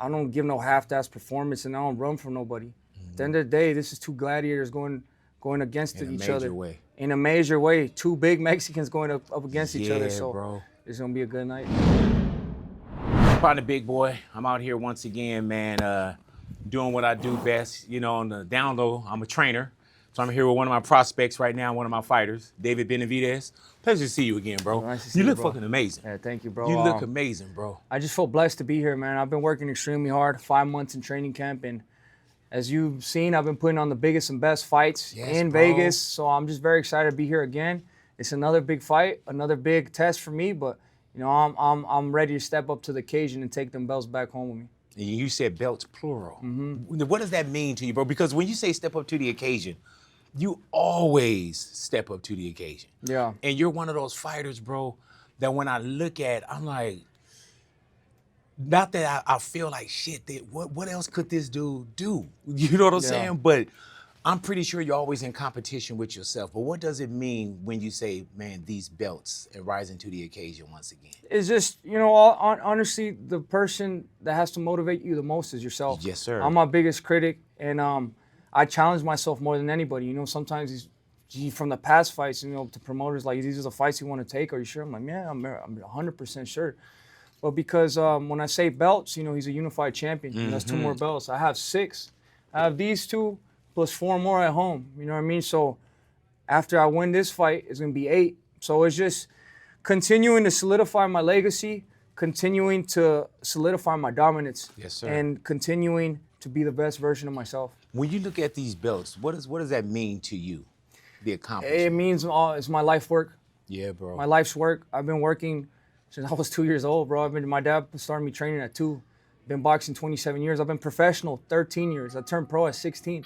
I don't give no half-ass performance, and I don't run from nobody. At the end of the day, this is two gladiators going against each other. In a major way. Two big Mexicans going up against each other. So bro. It's going to be a good night. Partner Big Boy, I'm out here once again, man, doing what I do best. You know, on the down low, I'm a trainer. So I'm here with one of my prospects right now, one of my fighters, David Benavidez. Pleasure to see you again, bro. Nice to see you you, look bro. fucking amazing. Yeah, thank you, bro. You look amazing, bro. I just feel blessed to be here, man. I've been working extremely hard, 5 months in training camp, and as you've seen, I've been putting on the biggest and best fights in Vegas. So I'm just very excited to be here again. It's another big fight, another big test for me, but you know, I'm ready to step up to the occasion and take them belts back home with me. And you said belts plural. What does that mean to you, bro? Because when you say step up to the occasion, you always step up to the occasion. Yeah. And you're one of those fighters, bro, that when I look at, I'm like, not that I feel like shit, what else could this dude do? You know what I'm saying? But I'm pretty sure you're always in competition with yourself. But what does it mean when you say, man, these belts and rising to the occasion once again? It's just, you know, honestly, the person that has to motivate you the most is yourself. Yes, sir. I'm my biggest critic, and I challenge myself more than anybody. You know, sometimes from the past fights, you know, to promoters, like, these are the fights you want to take. Are you sure? I'm like, yeah, I'm 100% sure. But because when I say belts, you know, he's a unified champion. And that's 2 more belts. I have 6. I have these 2 plus 4 more at home. You know what I mean? So after I win this fight, it's going to be 8. So it's just continuing to solidify my legacy, continuing to solidify my dominance. Yes, sir. And continuing to be the best version of myself. When you look at these belts, what does that mean to you, the accomplishment? It means it's my life work. Yeah, bro. My life's work. I've been working since I was 2 years old, bro. My dad started me training at 2. Been boxing 27 years. I've been professional 13 years. I turned pro at 16.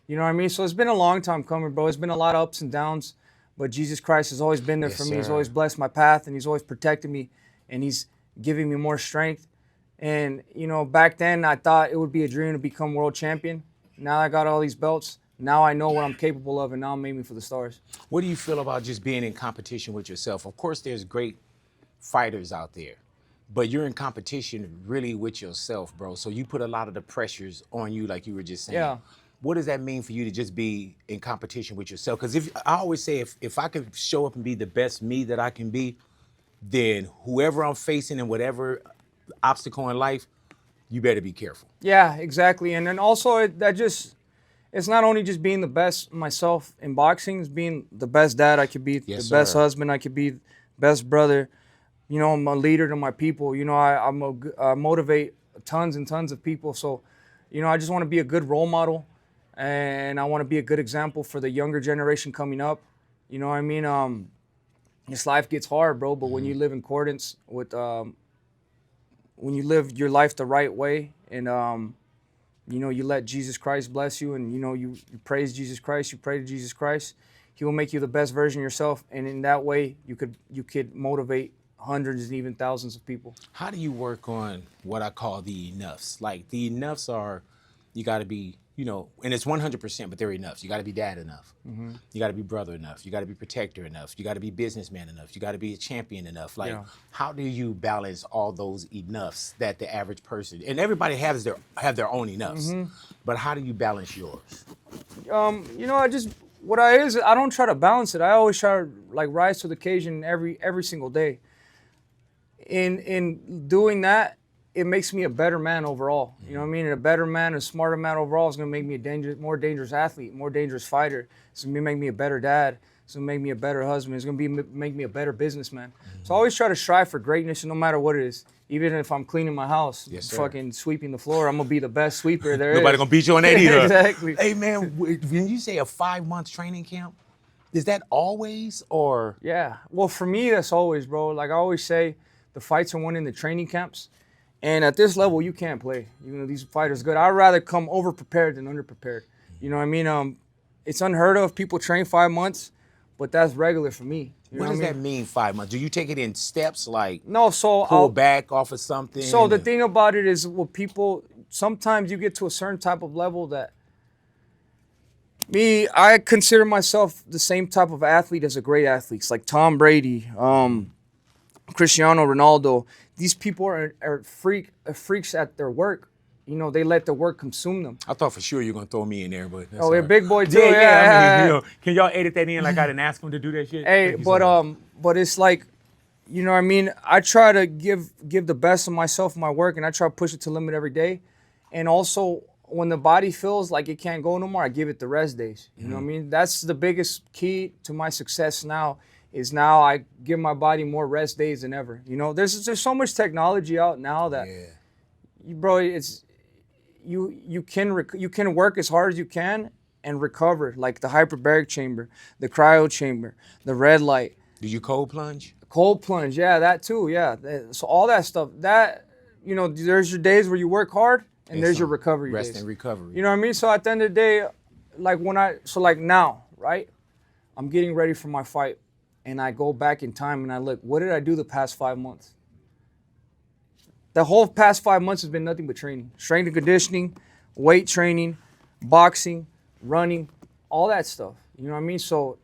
You know what I mean? So it's been a long time coming, bro. It's been a lot of ups and downs, but Jesus Christ has always been there for me. He's always blessed my path, and he's always protected me, and he's giving me more strength. And, you know, back then I thought it would be a dream to become world champion. Now I got all these belts. Now I know what I'm capable of, and now I'm aiming for the stars. What do you feel about just being in competition with yourself? Of course, there's great fighters out there, but you're in competition really with yourself, bro. So you put a lot of the pressures on you, like you were just saying. Yeah. What does that mean for you to just be in competition with yourself? Because I always say, if I could show up and be the best me that I can be, then whoever I'm facing in whatever obstacle in life, you better be careful. Yeah, exactly. And then also it's not only just being the best myself in boxing, it's being the best dad I could be, the best husband I could be, best brother. You know, I'm a leader to my people. You know, I motivate tons and tons of people. So, you know, I just want to be a good role model, and I want to be a good example for the younger generation coming up. You know what I mean? This life gets hard, bro, but when you live in accordance with, when you live your life the right way, and, you know, you let Jesus Christ bless you, and, you know, you praise Jesus Christ, you pray to Jesus Christ, he will make you the best version of yourself, and in that way, you could motivate hundreds and even thousands of people. How do you work on what I call the enoughs? Like, the enoughs are, you got to be, you know, and it's 100%, but they're enoughs. You got to be dad enough. You got to be brother enough. You got to be protector enough. You got to be businessman enough. You got to be a champion enough. Like, how do you balance all those enoughs that the average person, and everybody have their own enoughs, but how do you balance yours? You know, I don't try to balance it. I always try to, like, rise to the occasion every single day. In doing that, it makes me a better man overall. You know what I mean? And a better man, a smarter man overall is going to make me a more dangerous athlete, more dangerous fighter. It's going to make me a better dad. It's going to make me a better husband. It's going to make me a better businessman. So I always try to strive for greatness, no matter what it is. Even if I'm cleaning my house, fucking sweeping the floor, I'm going to be the best sweeper there is. Nobody going to beat you on that either. Exactly. Hey, man, when you say a 5-month training camp, is that always, or? Yeah. Well, for me, that's always, bro. Like I always say, the fights are won in the training camps. And at this level, you can't play. You know, these fighters good. I'd rather come over-prepared than under-prepared. You know what I mean? It's unheard of. People train 5 months, but that's regular for me. You what does that mean, 5 months? Do you take it in steps, like pull back off of something? So the thing about it is, well, people, sometimes you get to a certain type of level that, I consider myself the same type of athlete as a great athlete. It's like Tom Brady, Cristiano Ronaldo. These people are freaks at their work. you know, they let the work consume them. I thought for sure you were gonna throw me in there, but that's Oh, yeah, right. big boy too. Yeah. I mean, you know, can y'all edit that in like I didn't ask him to do that shit? Hey, but it's like, you know what I mean? I try to give the best of myself in my work, and I try to push it to limit every day. And also, when the body feels like it can't go no more, I give it the rest days. You know what I mean? That's the biggest key to my success now, is now I give my body more rest days than ever. You know, there's so much technology out now that, bro, it's, you can work as hard as you can and recover, like the hyperbaric chamber, the cryo chamber, the red light. Do you cold plunge? Cold plunge, yeah, that too, yeah. So all that stuff, that, you know, there's your days where you work hard, and there's your recovery days. Rest and recovery. You know what I mean? So at the end of the day, like like now, right? I'm getting ready for my fight, and I go back in time and I look, what did I do the past 5 months? The whole past 5 months has been nothing but training. Strength and conditioning, weight training, boxing, running, all that stuff. You know what I mean? So,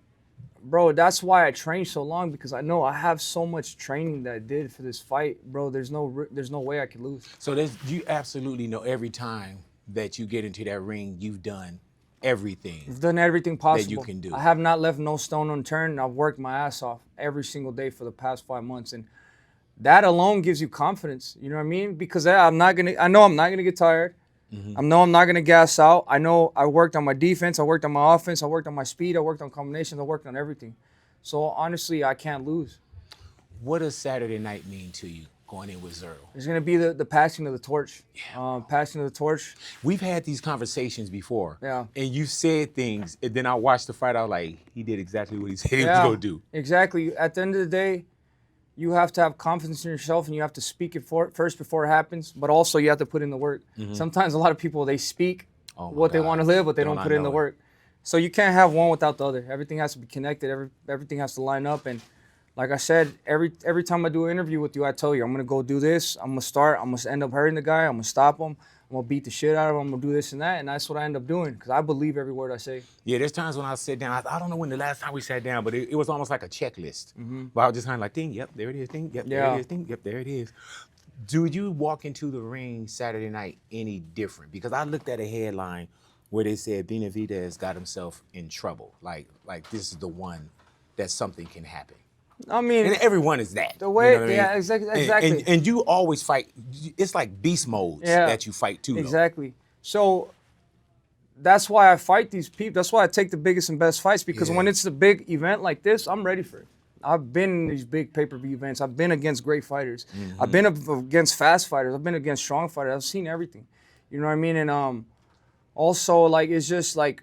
bro, that's why I trained so long, because I know I have so much training that I did for this fight, bro. There's no way I could lose. So you absolutely know every time that you get into that ring, you've done everything. I've done everything possible that you can do. I have not left no stone unturned. I've worked my ass off every single day for the past 5 months, and that alone gives you confidence. You know what I mean? Because I know I'm not gonna get tired. I know I'm not gonna gas out. I know I worked on my defense, I worked on my offense, I worked on my speed, I worked on combinations, I worked on everything. So honestly, I can't lose. What does Saturday night mean to you going in with Zurdo? It's gonna be the passing of the torch. Passing of the torch. We've had these conversations before. Yeah. And you said things, and then I watched the fight, I was like, he did exactly what he said he was gonna do. Exactly. At the end of the day, you have to have confidence in yourself, and you have to speak it first before it happens, but also you have to put in the work. Sometimes a lot of people, they speak what they want to live, but they don't put in the work. So you can't have one without the other. Everything has to be connected. Everything has to line up. And like I said, every time I do an interview with you, I tell you, I'm going to go do this. I'm going to end up hurting the guy. I'm going to stop him. I'm going to beat the shit out of him. I'm going to do this and that. And that's what I end up doing, because I believe every word I say. Yeah, there's times when I sit down. I don't know when the last time we sat down, but it was almost like a checklist. But I was just kind of like, ding, yep, there it is, ding, yep, there it is, ding, yep, there it is. Do you walk into the ring Saturday night any different? Because I looked at a headline where they said Benavidez got himself in trouble. Like this is the one that something can happen. I mean, and everyone is that. The way, you know what I mean? exactly. And you always fight. It's like beast modes that you fight too. Exactly. So that's why I fight these people. That's why I take the biggest and best fights, because when it's a big event like this, I'm ready for it. I've been in these big pay-per-view events. I've been against great fighters. I've been against fast fighters. I've been against strong fighters. I've seen everything. You know what I mean? And also, like, it's just like,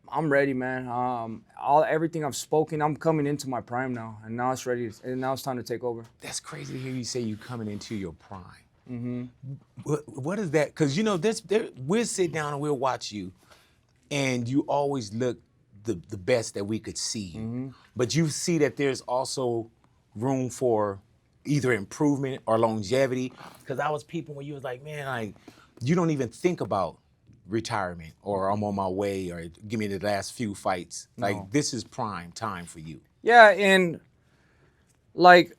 I'm ready, man. Everything I've spoken, I'm coming into my prime now, and now it's ready. And now it's time to take over. That's crazy to hear you say you coming into your prime. What is that? Because you know, we'll sit down and we'll watch you, and you always look the best that we could see you. But you see that there's also room for either improvement or longevity. Because I was peeping when you was like, man, like you don't even think about retirement or I'm on my way or give me the last few fights. Like this is prime time for you. Yeah, and like,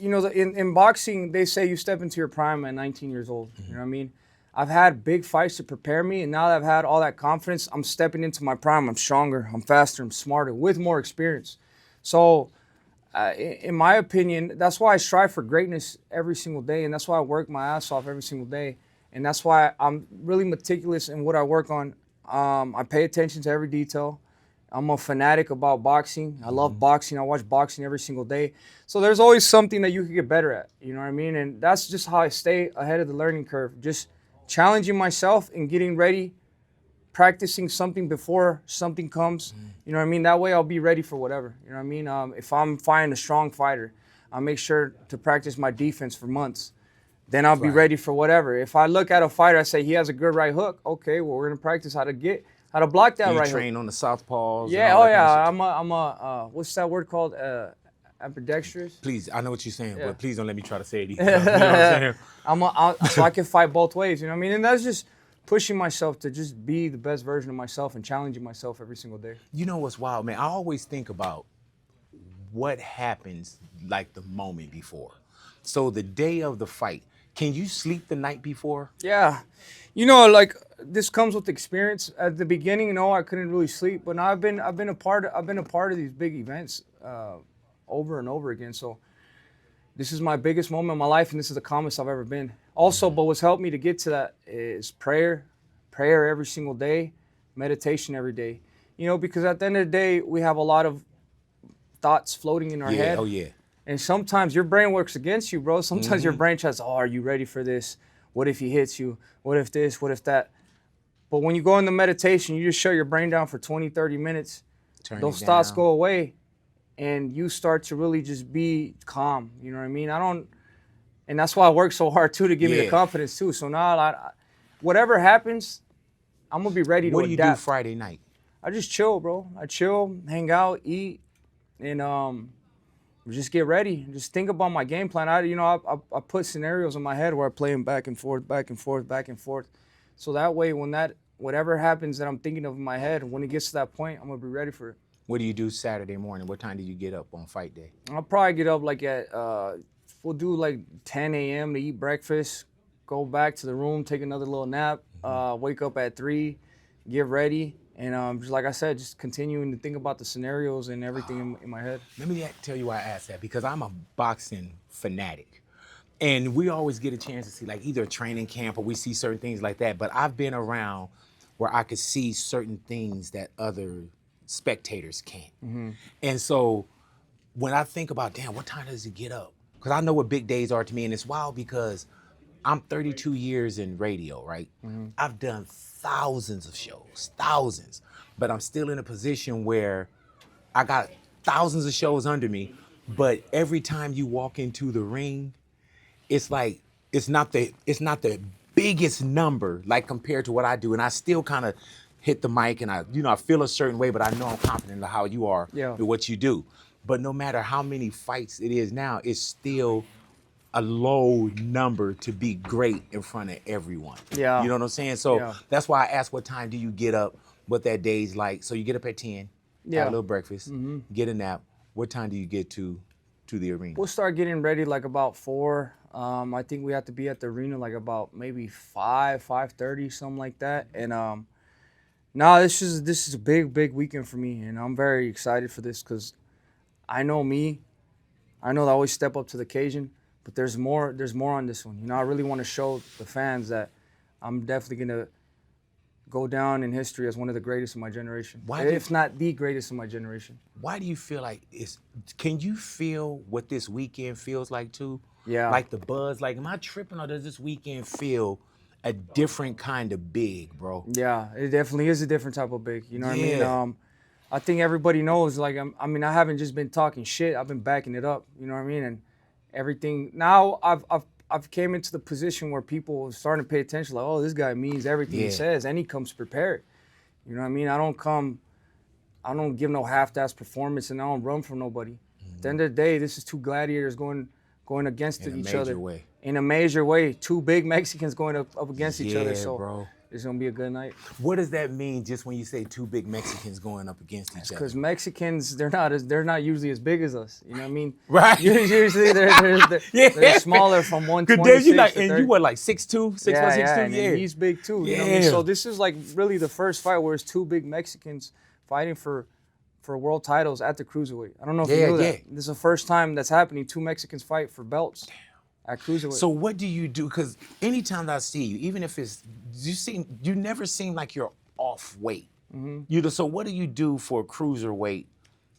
you know, in boxing, they say you step into your prime at 19 years old. You know what I mean? I've had big fights to prepare me, and now that I've had all that confidence, I'm stepping into my prime. I'm stronger, I'm faster, I'm smarter, with more experience. So, in my opinion, that's why I strive for greatness every single day, and that's why I work my ass off every single day. And that's why I'm really meticulous in what I work on. I pay attention to every detail. I'm a fanatic about boxing. I love boxing. I watch boxing every single day. So there's always something that you can get better at, you know what I mean? And that's just how I stay ahead of the learning curve. Just challenging myself and getting ready, practicing something before something comes. You know what I mean? That way I'll be ready for whatever, you know what I mean? If I'm fighting a strong fighter, I'll make sure to practice my defense for months. Then I'll be ready for whatever. If I look at a fighter, I say he has a good right hook. Okay, well, we're gonna practice how to block that right hook. You train on the southpaws. Yeah, I'm a what's that word called? Ambidextrous. Please, I know what you're saying, but please don't let me try to say it either. You know what I'm saying? So I can fight both ways. You know what I mean? And that's just pushing myself to just be the best version of myself and challenging myself every single day. You know what's wild, man? I always think about what happens like the moment before. So the day of the fight, Can you sleep the night before? Yeah. You know, like this comes with experience. At the beginning, you know, I couldn't really sleep, but now I've been a part of these big events over and over again. So this is my biggest moment in my life, and this is the calmest I've ever been. Also, but what's helped me to get to that is prayer every single day, meditation every day. You know, because at the end of the day, we have a lot of thoughts floating in our head. Oh yeah. And sometimes your brain works against you, bro. Sometimes your brain tries, oh, are you ready for this? What if he hits you? What if this? What if that? But when you go into meditation, you just shut your brain down for 20, 30 minutes. Those thoughts go away, and you start to really just be calm. You know what I mean? And that's why I work so hard, too, to give me the confidence, too. So now, whatever happens, I'm going to be ready to adapt. What do you do Friday night? I just chill, bro. I chill, hang out, eat, and just get ready. Just think about my game plan. I put scenarios in my head where I play them back and forth, back and forth, back and forth. So that way, when whatever happens that I'm thinking of in my head, when it gets to that point, I'm gonna be ready for it. What do you do Saturday morning? What time do you get up on fight day? I'll probably get up like at we'll do like 10 a.m. to eat breakfast, go back to the room, take another little nap, wake up at 3, get ready. And just like I said, just continuing to think about the scenarios and everything in my head. Let me tell you why I asked that, because I'm a boxing fanatic. And we always get a chance to see like either a training camp or we see certain things like that. But I've been around where I could see certain things that other spectators can't. And so when I think about, damn, what time does he get up? Because I know what big days are to me, and it's wild because I'm 32 years in radio, right? I've done thousands of shows, thousands, but I'm still in a position where I got thousands of shows under me, but every time you walk into the ring, it's like, it's not the biggest number, like compared to what I do. And I still kind of hit the mic and I feel a certain way, but I know I'm confident in how you are with what you do. But no matter how many fights it is now, it's still a low number to be great in front of everyone. Yeah. You know what I'm saying? So that's why I asked, what time do you get up, what that day's like. So you get up at 10, have a little breakfast, get a nap. What time do you get to the arena? We'll start getting ready like about 4. I think we have to be at the arena like about maybe 5:30, something like that. And this is a big weekend for me, and I'm very excited for this because I know I know I always step up to the occasion. But there's more on this one. You know, I really want to show the fans that I'm definitely going to go down in history as one of the greatest of my generation. If not the greatest of my generation. Why do you feel like can you feel what this weekend feels like too? Yeah. Like the buzz, like am I tripping or does this weekend feel a different kind of big, bro? Yeah, it definitely is a different type of big. You know what I mean? I think everybody knows, like, I haven't just been talking shit. I've been backing it up. You know what I mean? And everything. Now I've came into the position where people are starting to pay attention. Like, oh, this guy means everything he says, and he comes prepared. You know what I mean? I don't give no half-ass performance, and I don't run from nobody. At the end of the day, this is two gladiators going against each other in a major way. Two big Mexicans going up against each other. So bro. It's gonna be a good night. What does that mean, just when you say two big Mexicans going up against each other? Because Mexicans, they're not usually as big as us. You know what I mean? Right. Usually they're smaller from 126. You were like 6'2", 6'1", 6'2"? And he's big too. You know what I mean? So this is like really the first fight where it's two big Mexicans fighting for world titles at the cruiserweight. I don't know if you knew that. This is the first time that's happening. Two Mexicans fight for belts. At cruiserweight. So what do you do? Because anytime I see you, even if you never seem like you're off weight. So what do you do for cruiserweight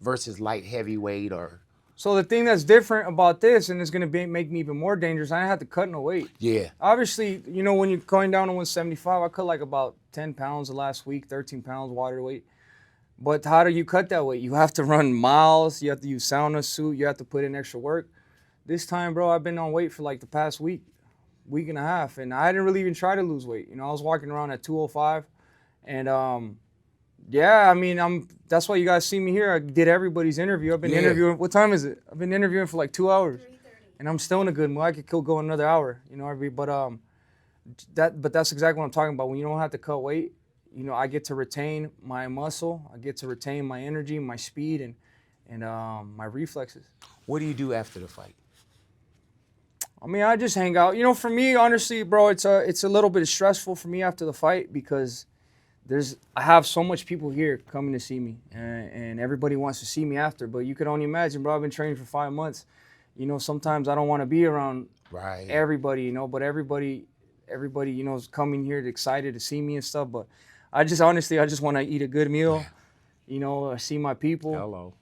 versus light heavyweight or? So the thing that's different about this, and it's gonna make me even more dangerous, I didn't have to cut no weight. Yeah. Obviously, you know, when you're going down to 175, I cut like about 10 pounds the last week, 13 pounds water weight. But how do you cut that weight? You have to run miles. You have to use sauna suit. You have to put in extra work. This time, bro, I've been on weight for like the past week and a half, and I didn't really even try to lose weight. You know, I was walking around at 205, and that's why you guys see me here. I did everybody's interview. I've been interviewing. What time is it? I've been interviewing for like 2 hours, and I'm still in a good mood. I could go another hour. You know, but that's exactly what I'm talking about. When you don't have to cut weight, you know, I get to retain my muscle. I get to retain my energy, my speed, and my reflexes. What do you do after the fight? I mean, I just hang out. You know, for me, honestly, bro, it's a little bit stressful for me after the fight because I have so much people here coming to see me, and everybody wants to see me after. But you could only imagine, bro. I've been training for 5 months. You know, sometimes I don't want to be around everybody. You know, but everybody, you know, is coming here excited to see me and stuff. But I just want to eat a good meal. Yeah. You know, see my people. Hello.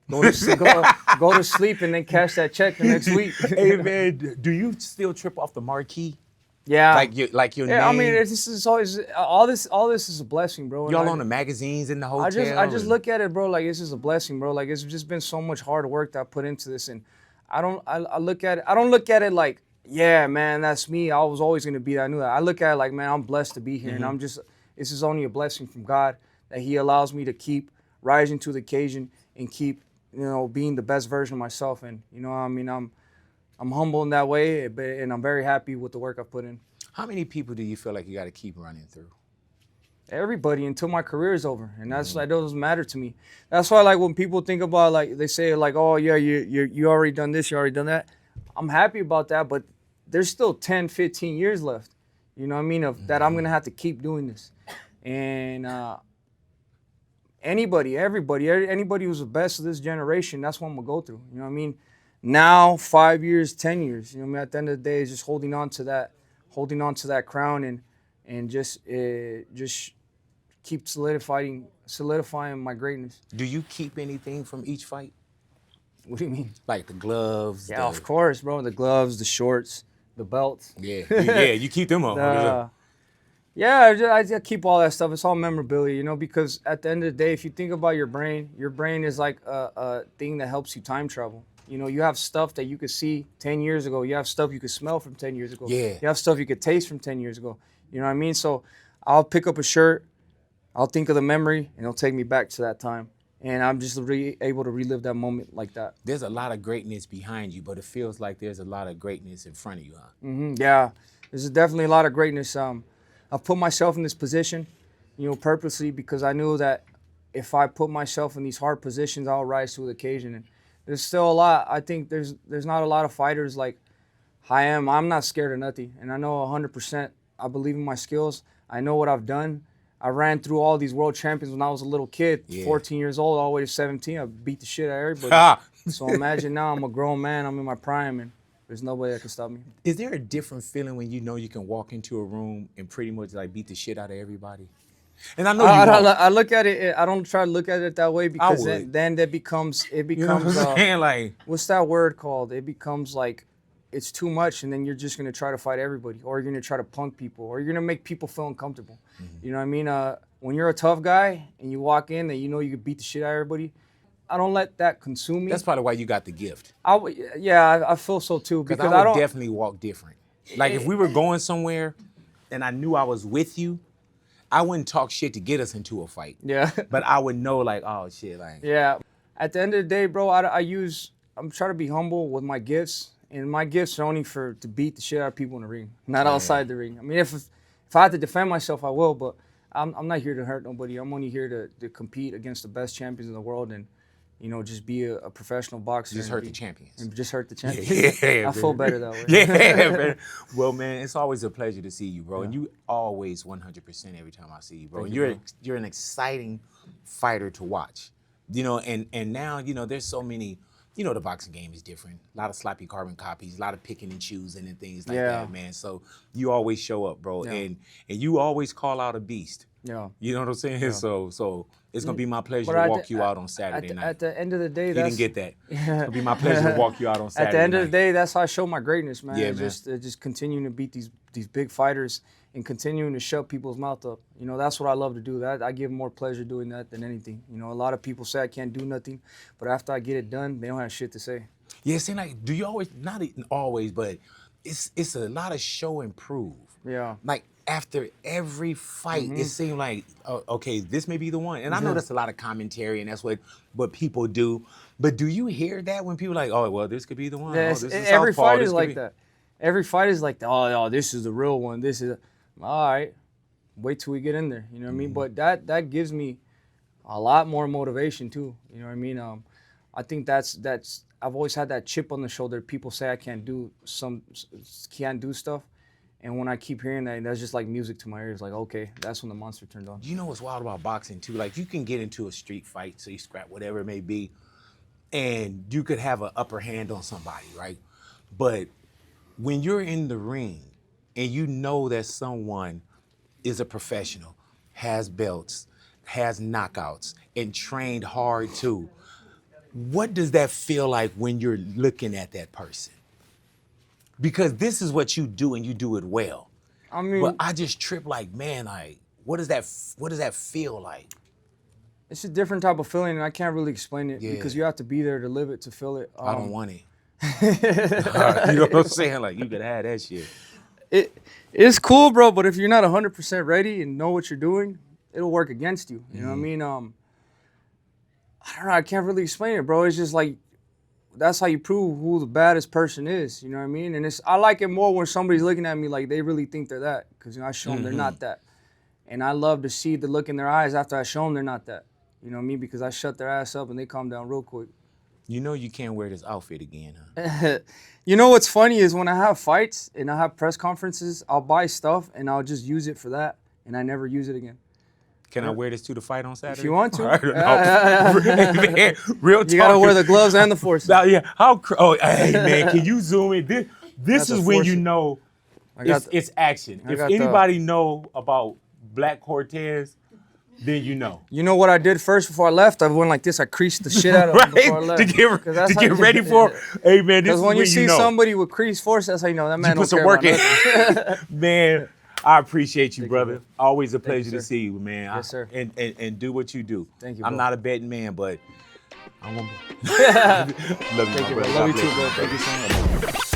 Go to sleep and then cash that check the next week. Hey man, do you still trip off the marquee? Yeah. Like your name? I mean, this is always all this is a blessing, bro. Y'all on the magazines in the hotel. I just look at it, bro, like it's just a blessing, bro. Like it's just been so much hard work that I put into this, and I don't look at it like, yeah, man, that's me. I was always gonna be that. I knew that. I look at it like, man, I'm blessed to be here, and this is only a blessing from God that He allows me to keep rising to the occasion and keep, you know, being the best version of myself. And you know, I mean, I'm humble in that way, and I'm very happy with the work I've put in. How many people do you feel like you got to keep running through? Everybody until my career is over, and that's like, that doesn't matter to me. That's why, like, when people think about, like, they say like, oh yeah, you already done this, you already done that. I'm happy about that, but there's still 10, 15 years left. You know what I mean? Of that I'm gonna have to keep doing this, and anybody who's the best of this generation, that's what I'm gonna go through. You know what I mean? Now, 5 years, 10 years. You know what I mean? At the end of the day, it's just holding on to that crown and just keep solidifying my greatness. Do you keep anything from each fight? What do you mean? Like the gloves? Yeah, of course, bro. The gloves, the shorts, the belts. Yeah, you keep them on. Yeah, I keep all that stuff. It's all memorabilia, you know, because at the end of the day, if you think about your brain is like a thing that helps you time travel. You know, you have stuff that you could see 10 years ago. You have stuff you could smell from 10 years ago. Yeah. You have stuff you could taste from 10 years ago. You know what I mean? So I'll pick up a shirt, I'll think of the memory, and it'll take me back to that time. And I'm just able to relive that moment like that. There's a lot of greatness behind you, but it feels like there's a lot of greatness in front of you, huh? Yeah, there's definitely a lot of greatness. I've put myself in this position, you know, purposely because I knew that if I put myself in these hard positions, I'll rise to the occasion. And there's still a lot. I think there's not a lot of fighters like I am. I'm not scared of nothing, and I know 100%. I believe in my skills. I know what I've done. I ran through all these world champions when I was a little kid, 14 years old, all the way to 17. I beat the shit out of everybody. So imagine now I'm a grown man. I'm in my prime, and there's nobody that can stop me. Is there a different feeling when you know you can walk into a room and pretty much like beat the shit out of everybody? And I know I look at it. I don't try to look at it that way because then that becomes you know what I'm saying? Like, what's that word called? It becomes like it's too much, and then you're just gonna try to fight everybody, or you're gonna try to punk people, or you're gonna make people feel uncomfortable. You know what I mean? When you're a tough guy and you walk in and you know you can beat the shit out of everybody, I don't let that consume me. That's probably why you got the gift. I feel so too. Because I would definitely walk different. Like if we were going somewhere and I knew I was with you, I wouldn't talk shit to get us into a fight. Yeah. But I would know like, oh shit, like. Yeah. At the end of the day, bro, I'm trying to be humble with my gifts, and my gifts are only to beat the shit out of people in the ring, not outside the ring. I mean, if I have to defend myself, I will, but I'm not here to hurt nobody. I'm only here to compete against the best champions in the world and, you know, just be a professional boxer. Just hurt the champions. And just hurt the champions. Yeah, I feel better that way. Yeah, man. Well, man, it's always a pleasure to see you, bro. Yeah. And you always 100% every time I see you, bro. And you're an exciting fighter to watch. You know, and now, you know, there's so many, you know, the boxing game is different. A lot of sloppy carbon copies, a lot of picking and choosing and things like that, man. So you always show up, bro. Yeah. And you always call out a beast. Yeah. You know what I'm saying? Yeah. So it's going to be my pleasure to walk you out on Saturday night. At the end of the day, he didn't get that. It'll be my pleasure to walk you out on Saturday night. At the end of the day, that's how I show my greatness, man. Yeah, man. Just continuing to beat these big fighters and continuing to shut people's mouth up. You know, that's what I love to do. I give more pleasure doing that than anything. You know, a lot of people say I can't do nothing, but after I get it done, they don't have shit to say. Yeah, see, like, do you always, not always, but it's a lot of show and prove. Yeah. Like, after every fight, it seemed like, oh, okay, this may be the one. And I know that's a lot of commentary, and that's what people do. But do you hear that when people are like, oh, well, this could be the one? Yeah, oh, this is every fight is like that. Every fight is like, oh, this is the real one. This is, all right, wait till we get in there. You know what I mean? But that gives me a lot more motivation, too. You know what I mean? I think that's I've always had that chip on the shoulder. People say I can't do stuff, and when I keep hearing that, that's just like music to my ears. Like, okay, that's when the monster turned on. You know what's wild about boxing too? Like, you can get into a street fight, so you scrap, whatever it may be, and you could have an upper hand on somebody, right? But when you're in the ring and you know that someone is a professional, has belts, has knockouts, and trained hard too, what does that feel like when you're looking at that person? Because this is what you do, and you do it well. I mean, but I just trip like, man, like, what does that feel like? It's a different type of feeling, and I can't really explain it because you have to be there to live it, to feel it. I don't want it. You know what I'm saying? Like, you could have that shit. It's cool, bro, but if you're not 100% ready and know what you're doing, it'll work against you. You know what I mean? I don't know. I can't really explain it, bro. It's just like, that's how you prove who the baddest person is. You know what I mean? And I like it more when somebody's looking at me like they really think they're that, because, you know, I show them they're not that. And I love to see the look in their eyes after I show them they're not that. You know what I mean? Because I shut their ass up and they calm down real quick. You know you can't wear this outfit again, huh? You know what's funny is when I have fights and I have press conferences, I'll buy stuff and I'll just use it for that, and I never use it again. Can I wear this to the fight on Saturday? If you want to. Man, real talk. You gotta wear the gloves and the forces. Yeah. Hey man, can you zoom in? This is when you know it's action. If anybody know about Black Cortez, then you know. You know what I did first before I left? I went like this. I creased the shit out of him before I left. To get ready for. Hey man, this is when you see somebody with creased force, that's how you know that man don't care about nothing. Man, I appreciate you, brother. Always a pleasure to see you, man. Yes, sir. And do what you do. Thank you, I'm bro. not a betting man, but I'm gonna. Love you, Thank you, brother. bro. Love you too, bro. Thank you so much.